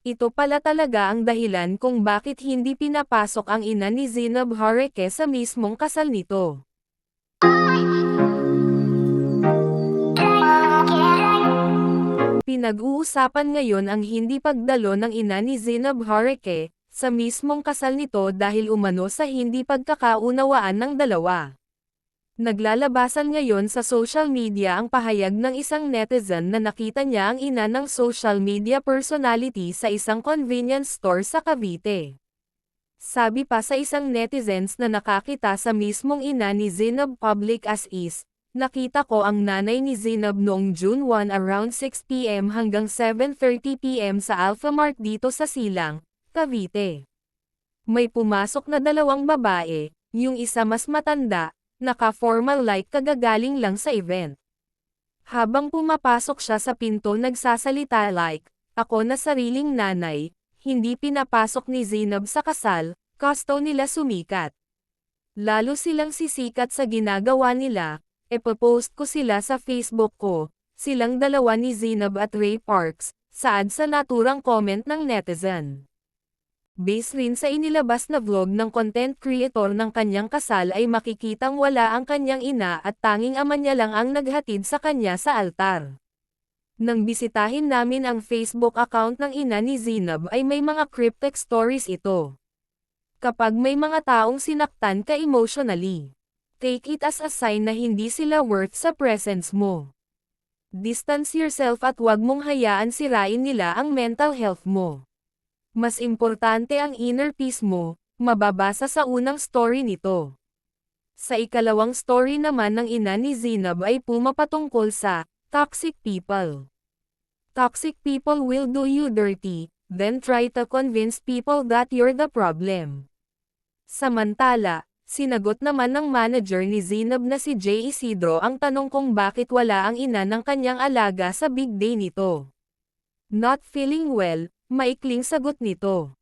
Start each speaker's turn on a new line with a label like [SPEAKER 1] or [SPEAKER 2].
[SPEAKER 1] Ito pala talaga ang dahilan kung bakit hindi pinapasok ang ina ni Zainab Hareke sa mismong kasal nito. Pinag-uusapan ngayon ang hindi pagdalo ng ina ni Zainab Hareke sa mismong kasal nito dahil umano sa hindi pagkakaunawaan ng dalawa. Naglalabasan ngayon sa social media ang pahayag ng isang netizen na nakita niya ang ina ng social media personality sa isang convenience store sa Cavite. Sabi pa sa isang netizens na nakakita sa mismong ina ni Zainab public as is, nakita ko ang nanay ni Zainab noong June 1 around 6 p.m. hanggang 7:30 p.m. sa Alphamart dito sa Silang, Cavite. May pumasok na dalawang babae, yung isa mas matanda, naka-formal like kagagaling lang sa event. Habang pumapasok siya sa pinto nagsasalita like, "Ako na sariling nanay, hindi pinapasok ni Zainab sa kasal, gusto nila sumikat. Lalo silang sisikat sa ginagawa nila, ipopost ko sila sa Facebook ko, silang dalawa ni Zainab at Ray Parks," saad sa naturang comment ng netizen. Base rin sa inilabas na vlog ng content creator ng kanyang kasal ay makikitang wala ang kanyang ina at tanging ama niya lang ang naghatid sa kanya sa altar. Nang bisitahin namin ang Facebook account ng ina ni Zainab ay may mga cryptic stories ito. Kapag may mga taong sinaktan ka emotionally, take it as a sign na hindi sila worth sa presence mo. Distance yourself at wag mong hayaan sirain nila ang mental health mo. Mas importante ang inner peace mo, mababasa sa unang story nito. Sa ikalawang story naman ng ina ni Zainab ay pumapatungkol sa toxic people. Toxic people will do you dirty, then try to convince people that you're the problem. Samantala, sinagot naman ng manager ni Zainab na si Jay Isidro ang tanong kung bakit wala ang ina ng kanyang alaga sa big day nito. Not feeling well, maikling sagot nito.